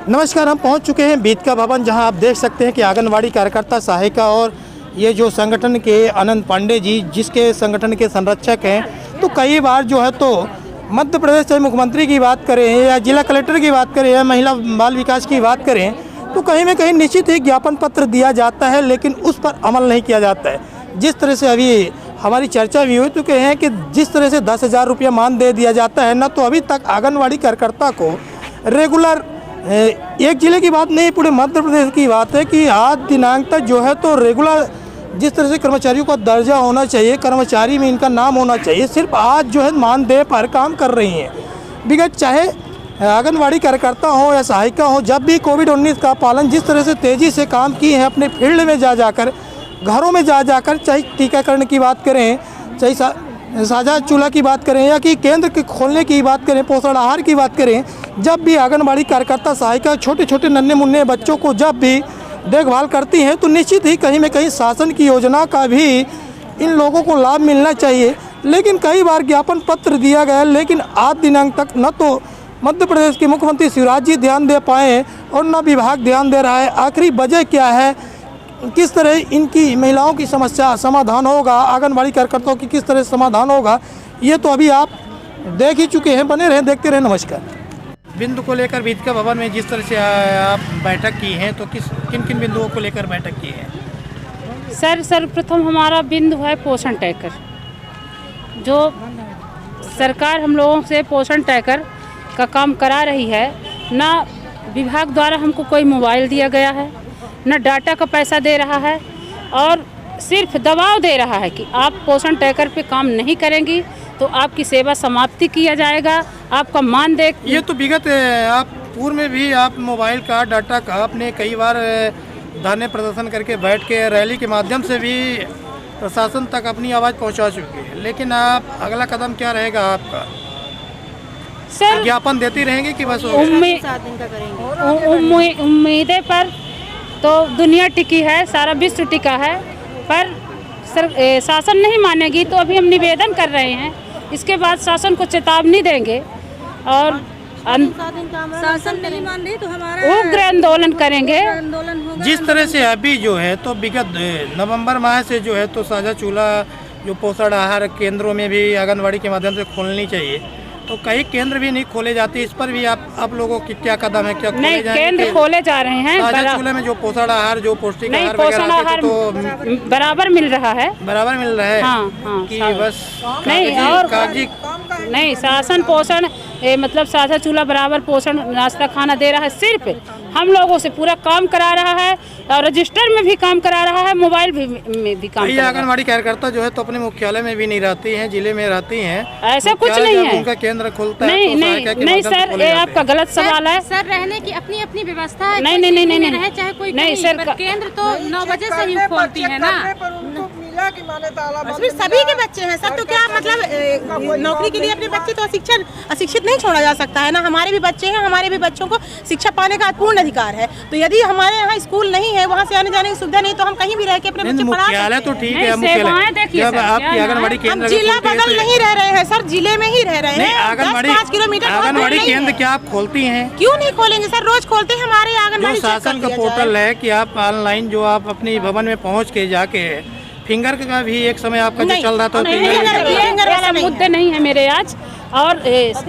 नमस्कार, हम पहुंच चुके हैं बीतका भवन, जहां आप देख सकते हैं कि आंगनवाड़ी कार्यकर्ता सहायिका और ये जो संगठन के अनंत पांडे जी, जिसके संगठन के संरक्षक हैं, तो कई बार जो है तो मध्य प्रदेश से मुख्यमंत्री की बात करें या जिला कलेक्टर की बात करें या महिला बाल विकास की बात करें, तो कहीं ना कहीं निश्चित ही ज्ञापन पत्र दिया जाता है, लेकिन उस पर अमल नहीं किया जाता है। जिस तरह से अभी हमारी चर्चा भी हो चुके हैं कि जिस तरह से 10,000 रुपया मान दे दिया जाता है ना, तो अभी तक आंगनवाड़ी कार्यकर्ता को रेगुलर, एक जिले की बात नहीं, पूरे मध्य प्रदेश की बात है कि आज दिनांक तक जो है तो रेगुलर जिस तरह से कर्मचारियों का दर्जा होना चाहिए, कर्मचारी में इनका नाम होना चाहिए, सिर्फ आज जो है मानदेय पर काम कर रही हैं। विगत चाहे आंगनवाड़ी कार्यकर्ता हो या सहायिका हो, जब भी कोविड-19 का पालन जिस तरह से तेज़ी से काम किए हैं, अपने फील्ड में जा जाकर, घरों में जा जाकर, चाहे टीकाकरण की बात करें, चाहे साझा चूल्हा की बात करें या कि केंद्र के खोलने की बात करें, पोषण आहार की बात करें, जब भी आंगनवाड़ी कार्यकर्ता सहायिका छोटे छोटे नन्हे मुन्ने बच्चों को जब भी देखभाल करती हैं, तो निश्चित ही कहीं न कहीं शासन की योजना का भी इन लोगों को लाभ मिलना चाहिए। लेकिन कई बार ज्ञापन पत्र दिया गया, लेकिन आज दिनांक तक न तो मध्य प्रदेश के मुख्यमंत्री शिवराज जी ध्यान दे पाए और न विभाग ध्यान दे रहा है। आखिरी वजह क्या है, किस तरह इनकी महिलाओं की समस्या समाधान होगा, आंगनवाड़ी कार्यकर्ताओं की किस तरह समाधान होगा, ये तो अभी आप देख ही चुके हैं। बने रहें, देखते रहें। नमस्कार। बिंदु को लेकर बीतका भवन में जिस तरह से आप बैठक की है, तो किन किन बिंदुओं को लेकर बैठक की है? सर, सर्वप्रथम हमारा बिंदु है पोषण टैकर। जो सरकार हम लोगों से पोषण टैकर का काम करा रही है, ना विभाग द्वारा हमको कोई मोबाइल दिया गया है, न डाटा का पैसा दे रहा है, और सिर्फ दबाव दे रहा है कि आप पोषण टैकर पे काम नहीं करेंगी तो आपकी सेवा समाप्ति किया जाएगा, आपका मानदेय। ये तो विगत आप पूर्व में भी आप मोबाइल का, डाटा का आपने कई बार धरने प्रदर्शन करके बैठ के रैली के माध्यम से भी प्रशासन तक अपनी आवाज़ पहुंचा चुकी है, लेकिन आप अगला कदम क्या रहेगा आपका? सर, ज्ञापन देती रहेंगे कि बस उम्मीदें पर तो दुनिया टिकी है, सारा विश्व टिका है, पर शासन नहीं मानेगी। तो अभी हम निवेदन कर रहे हैं, इसके बाद शासन को चेतावनी देंगे और शासन नहीं मान रही तो हमारा उग्र आंदोलन करेंगे। जिस तरह से अभी जो है तो विगत नवंबर माह से जो है तो साझा चूल्हा जो पोषण आहार केंद्रों में भी आंगनवाड़ी के माध्यम से खोलनी चाहिए, तो कई केंद्र भी नहीं खोले जाते। इस पर भी आप लोगों की क्या कदम है? क्या नहीं, केंद्र खोले जा रहे हैं। साझा चूल्हे में जो पोषण आहार, जो पौष्टिक आहार पोषण आहार तो बराबर मिल रहा है, बराबर मिल रहा है। हाँ, हाँ, कि बस नहीं, और नहीं, शासन पोषण मतलब साझा चूल्हा बराबर पोषण नाश्ता खाना दे रहा है, सिर्फ हम लोगों से पूरा काम करा रहा है और रजिस्टर में भी काम करा रहा है, मोबाइल में भी काम। आंगनवाड़ी कार्यकर्ता जो है तो अपने मुख्यालय में भी नहीं रहती हैं, जिले में रहती हैं, ऐसा कुछ नहीं है। उनका केंद्र खुलता नहीं, है तो नहीं सर, ये आपका गलत सवाल है। सर, रहने की अपनी अपनी व्यवस्था है। नहीं, चाहे कोई नहीं सर, केंद्र तो 9 बजे से ही खोलती है ना। सभी के बच्चे हैं सर, तो क्या मतलब नौकरी के लिए अपने बच्चे तो अशिक्षित नहीं छोड़ा जा सकता है ना। हमारे भी बच्चे हैं, हमारे भी बच्चों को शिक्षा पाने का पूर्ण अधिकार है। तो यदि हमारे यहाँ स्कूल नहीं है, वहाँ से आने जाने की सुविधा नहीं, तो हम कहीं भी रह के अपने बच्चे पढ़ा सकते हैं। तो ठीक है, आंगनवाड़ी केंद्र, जिला बगल नहीं रह रहे हैं सर, जिले में ही रह रहे हैं। 10-5 किलोमीटर आंगनवाड़ी केंद्र क्या आप खोलती हैं? क्यों नहीं खोलेंगे सर, रोज खोलते हैं। हमारे आंगनवाड़ी शासन का पोर्टल है कि आप ऑनलाइन जो आप अपनी भवन में पहुँच के जाके फिंगर का भी एक समय आपका जो चल रहा था, फिंगर वाला मुद्दे नहीं है मेरे आज। और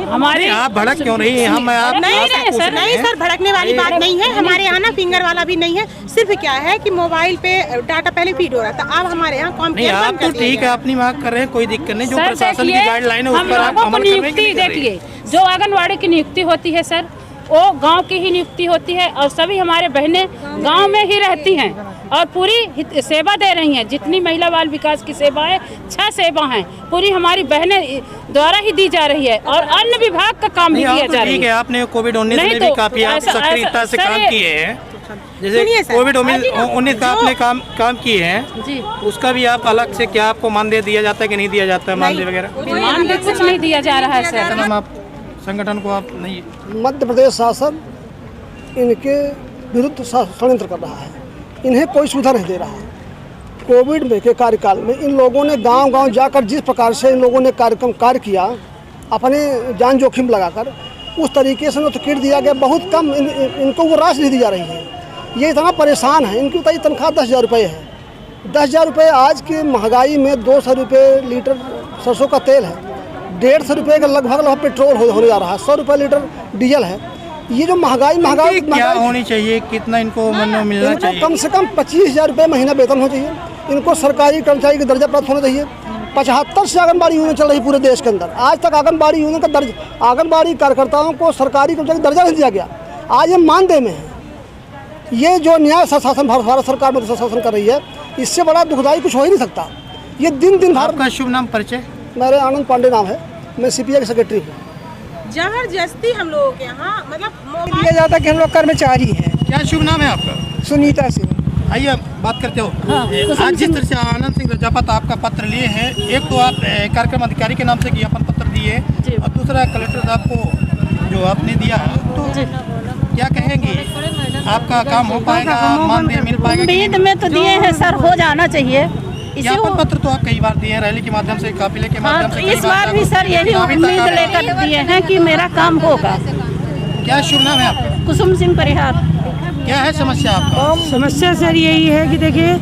हमारे आप भड़क क्यों रही हैं? हम आप नहीं सर, भड़कने वाली बात नहीं है। हमारे यहाँ ना फिंगर वाला भी नहीं है। सिर्फ क्या है कि मोबाइल पे डाटा पहले फीड हो रहा था, अब हमारे यहाँ कॉम्प्यूटर आप तो ठीक है, अपनी मांग कर रहे हैं, कोई दिक्कत नहीं। जो प्रशासन की गाइडलाइन है उस पर आप अमल करने की देखिए, जो आंगनवाड़ी की नियुक्ति होती है सर, वो गांव की ही नियुक्ति होती है, और सभी हमारे बहनें गांव में ही रहती हैं और पूरी सेवा दे रही हैं। जितनी महिला बाल विकास की सेवा है, 6 सेवा हैं, पूरी हमारी बहनें द्वारा ही दी जा रही है, और अन्य विभाग का काम भी किया जा रहा है। ठीक है, आपने कोविड-19 में भी काफी आप सक्रियता से काम किए हैं, जैसे कोविड-19 का आपने काम किए हैं जी, उसका भी आप अलग से क्या आपको मानदेय दिया जाता है कि नहीं दिया जाता है? मानदेय वगैरह मानदेय कुछ नहीं दिया जा रहा है सर। आप संगठन को आप नहीं, मध्य प्रदेश शासन इनके विरुद्ध षड्यंत्र कर रहा है, इन्हें कोई सुविधा नहीं दे रहा है। कोविड में के कार्यकाल में इन लोगों ने गांव-गांव जाकर जिस प्रकार से इन लोगों ने कार्य किया, अपने जान जोखिम लगाकर, उस तरीके से तो किट दिया गया, बहुत कम इनको वो राशि दी जा रही है। ये इतना परेशान है, इनकी बताइए तनख्वाह 10,000 रुपये है। 10,000 रुपये आज की महंगाई में 200 रुपये लीटर सरसों का तेल है, 150 रुपये का लगभग पेट्रोल होने जा रहा है, 100 रुपये लीटर डीजल है। ये जो महंगाई क्या होनी चाहिए, कितना इनको मिलना चाहिए? कम से कम 25,000 रुपये महीना वेतन होना चाहिए। इनको सरकारी कर्मचारी का दर्जा प्राप्त होना चाहिए। 75 से आंगनबाड़ी यूनियन चल रही पूरे देश के अंदर, आज तक आंगनबाड़ी यूनियन का दर्जा, आंगनबाड़ी कार्यकर्ताओं को सरकारी कर्मचारी का दर्जा नहीं दिया गया। आज ये मानदेय में है। ये जो न्याय शासन भारत सरकार में शासन कर रही है, इससे बड़ा दुखदायी कुछ हो ही नहीं सकता। ये दिन आपका शुभ नाम परिचय? मेरे आनंद पांडे नाम है, मैं CPI के सेक्रेटरी हूँ। जबरदस्ती हम लोगों के यहाँ मतलब ये जाता कि हम लोग कर्मचारी हैं। क्या शुभ नाम है आपका? सुनीता सिंह। आइए बात करते हो। आज जिस तरह से आनंद सिंह रजापत आपका पत्र लिए हैं, एक तो आप कार्यक्रम अधिकारी के नाम से ज्ञापन पत्र दिए और दूसरा कलेक्टर साहब को जो आपने दिया, तो क्या कहेंगी, आपका काम हो पाएगा, मानदेय मिल पाएगा? उम्मीद में तो दिए हैं सर, हो जाना चाहिए। ज्ञापन पत्र तो आप कई बार दिए हैं, रैली के माध्यम से, काफिले के माध्यम से। इस बार भी सर यही उम्मीद लेकर दिए हैं कि मेरा काम होगा। क्या शुभ नाम है आपका? कुसुम सिंह परिहार। क्या है समस्या आपका? समस्या सर यही है कि देखिए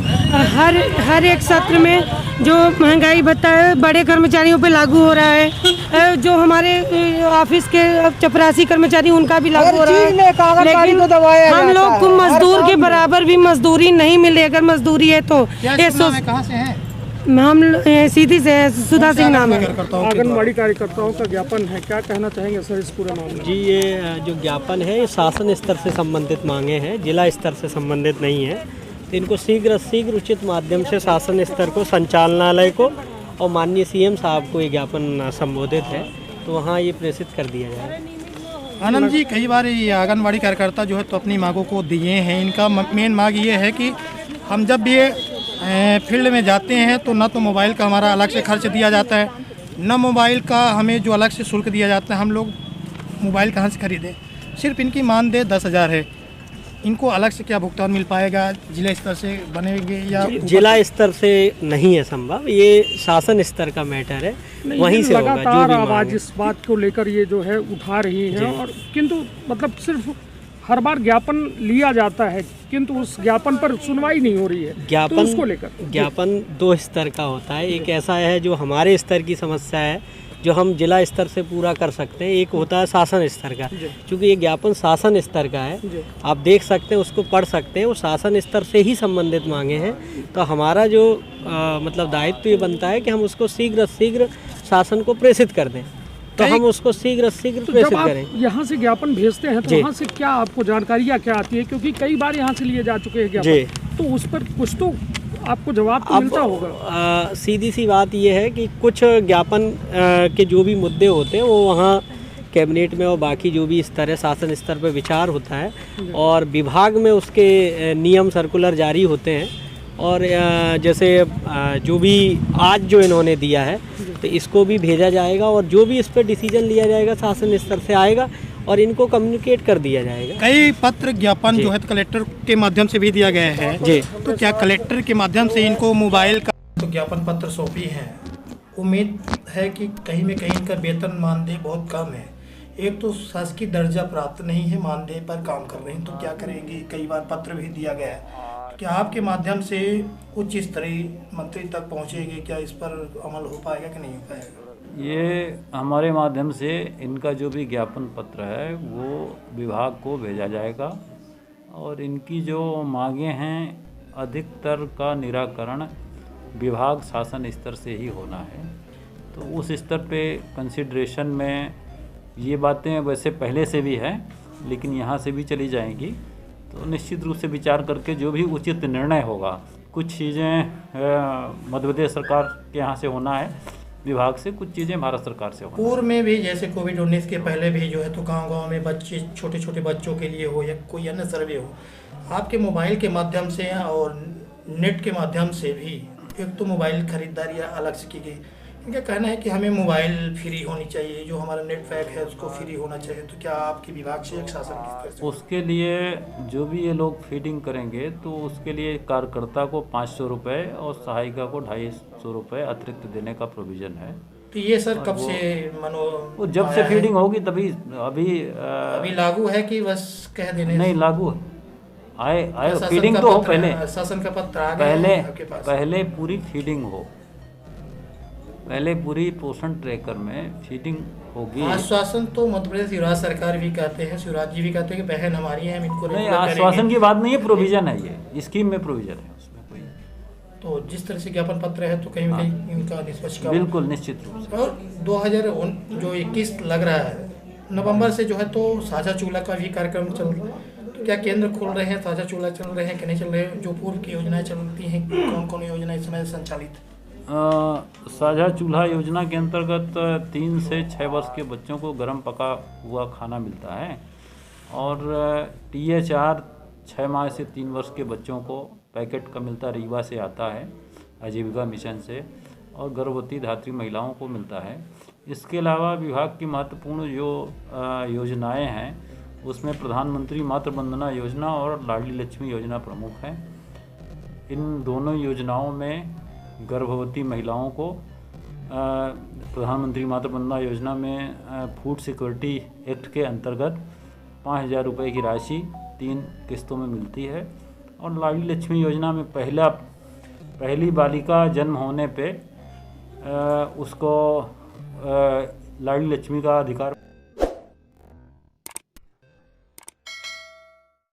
हर एक सत्र में जो महंगाई भत्ता है बड़े कर्मचारियों पे लागू हो रहा है, जो हमारे ऑफिस के चपरासी कर्मचारी उनका भी लागू हो रहा है, लेकिन हम लोग को मजदूर के बराबर भी मजदूरी नहीं मिल रही। अगर मजदूरी है तो कहाँ से है? हम सीधी से सुधा सिंह नाम है। आंगनबाड़ी कार्यकर्ताओं का ज्ञापन है, क्या कहना चाहेंगे सर इस पूरे मामले? जी, ये जो ज्ञापन है ये शासन स्तर से संबंधित मांगे हैं, जिला स्तर से संबंधित नहीं है। तो इनको शीघ्र उचित माध्यम से शासन स्तर को, संचालनालय को और माननीय CM साहब को ये ज्ञापन संबोधित है, तो वहाँ ये प्रेषित कर दिया जाए। आनंद जी, कई बार ये आंगनबाड़ी कार्यकर्ता जो है तो अपनी मांगों को दिए हैं। इनका मेन मांग ये है कि हम जब भी फील्ड में जाते हैं तो न तो मोबाइल का हमारा अलग से खर्च दिया जाता है, न मोबाइल का हमें जो अलग से शुल्क दिया जाता है, हम लोग मोबाइल कहाँ से खरीदें। सिर्फ इनकी मानदेय 10,000 है। इनको अलग से क्या भुगतान मिल पाएगा? जिला स्तर से बनेंगे या जिला स्तर से नहीं है संभव, ये शासन स्तर का मैटर है, वहीं से होगा। जो भी आवाज इस बात को लेकर ये जो है उठा रही है, और किंतु मतलब सिर्फ हर बार ज्ञापन लिया जाता है किंतु उस ज्ञापन पर सुनवाई नहीं हो रही है। ज्ञापन तो उसको लेकर ज्ञापन 2 स्तर का होता है। एक ऐसा है जो हमारे स्तर की समस्या है, जो हम जिला स्तर से पूरा कर सकते हैं। एक होता है शासन स्तर का, क्योंकि ये ज्ञापन शासन स्तर का है, आप देख सकते हैं, उसको पढ़ सकते हैं, वो शासन स्तर से ही संबंधित मांगे हैं। तो हमारा जो मतलब दायित्व ये बनता है कि हम उसको शीघ्र शासन को प्रेषित कर दें, तो हम उसको शीघ्र प्रेषित करें। यहाँ से ज्ञापन भेजते हैं तो वहाँ से क्या आपको जानकारियाँ क्या आती है, क्योंकि कई बार यहाँ से लिए जा चुके हैं ज्ञापन, तो उस पर कुछ तो आपको जवाब तो मिलता होगा। सीधी सी बात ये है कि कुछ ज्ञापन के जो भी मुद्दे होते हैं वो वहाँ कैबिनेट में और बाकी जो भी स्तर है, शासन स्तर पर विचार होता है, और विभाग में उसके नियम सर्कुलर जारी होते हैं। और जैसे जो भी आज जो इन्होंने दिया है तो इसको भी भेजा जाएगा, और जो भी इस पर डिसीजन लिया जाएगा शासन स्तर से आएगा और इनको कम्युनिकेट कर दिया जाएगा। कई पत्र ज्ञापन जो है कलेक्टर के माध्यम से भी दिया गया है जी, तो क्या कलेक्टर के माध्यम से इनको मोबाइल का तो ज्ञापन पत्र सौंपी है? उम्मीद है कि कहीं में कहीं इनका वेतन मानदेय बहुत कम है। एक तो शासकीय दर्जा प्राप्त नहीं है, मानदेय पर काम कर रहे हैं, तो क्या करेंगे? कई बार पत्र भी दिया गया है। क्या आपके माध्यम से उच्च स्तरीय मंत्री तक पहुँचेगी? क्या इस पर अमल हो पाएगा कि नहीं हो पाएगा? ये हमारे माध्यम से इनका जो भी ज्ञापन पत्र है वो विभाग को भेजा जाएगा, और इनकी जो मांगे हैं अधिकतर का निराकरण विभाग शासन स्तर से ही होना है। तो उस स्तर पे कंसिडरेशन में ये बातें वैसे पहले से भी हैं, लेकिन यहाँ से भी चली जाएंगी। तो निश्चित रूप से विचार करके जो भी उचित निर्णय होगा, कुछ चीज़ें मध्य प्रदेश सरकार के यहाँ से होना है विभाग से, कुछ चीज़ें भारत सरकार से होना। पूर्व में भी जैसे कोविड-19 के पहले भी जो है तो गांव-गांव में बच्चे, छोटे बच्चों के लिए हो या कोई अन्य सर्वे हो, आपके मोबाइल के माध्यम से और नेट के माध्यम से भी एक तो मोबाइल खरीदारी अलग से की गई। इनका कहना है कि हमें मोबाइल फ्री होनी चाहिए, जो हमारा नेट पैक है उसको फ्री होना चाहिए। तो क्या आपके विभाग से एक शासन की तरफ से उसके लिए जो भी ये लोग फीडिंग करेंगे तो उसके लिए कार्यकर्ता को 500 रुपये और सहायिका को 250 रुपये अतिरिक्त देने का प्रोविज़न है। तो ये सर कब से वो जब से फीडिंग होगी तभी अभी लागू है कि बस कह देने नहीं लागू है। आए फीडिंग तो हो पहले, शासन का पत्र आ गया आपके पास? पहले पूरी फीडिंग हो, पहले पूरी पोषण ट्रैकर में फीडिंग होगी। आश्वासन तो मध्य प्रदेश युवराज सरकार भी कहते हैं, शिवराज जी भी कहते हैं कि बहन हमारी है, हम इनको नहीं, आश्वासन की बात नहीं है, प्रोविजन है, ये स्कीम में प्रोविजन है उसमें कोई। तो जिस तरह से ज्ञापन पत्र है तो कहीं ना कहीं इनका निष्पक्ष बिल्कुल निश्चित रूप से। और 2021 लग रहा है नवंबर से जो है तो साझा चूल्हा का भी कार्यक्रम चल रहा है, तो क्या केंद्र खोल रहे हैं, साझा चूल्हा चल रहे हैं कि नहीं चल रहे हैं? जो पूर्व की योजनाएं चलती हैं, कौन कौन योजना इस समय संचालित? साझा चूल्हा योजना के अंतर्गत 3 से 6 वर्ष के बच्चों को गर्म पका हुआ खाना मिलता है, और THR 6 माह से 3 वर्ष के बच्चों को पैकेट का मिलता, रीवा से आता है, आजीविका मिशन से, और गर्भवती धात्री महिलाओं को मिलता है। इसके अलावा विभाग की महत्वपूर्ण जो योजनाएं हैं उसमें प्रधानमंत्री मातृ वंदना योजना और लाडली लक्ष्मी योजना प्रमुख हैं। इन दोनों योजनाओं में गर्भवती महिलाओं को प्रधानमंत्री मातृ वंदना योजना में फूड सिक्योरिटी एक्ट के अंतर्गत 5,000 रुपये की राशि 3 किस्तों में मिलती है, और लाडली लक्ष्मी योजना में पहली बालिका जन्म होने पे उसको लाडली लक्ष्मी का अधिकार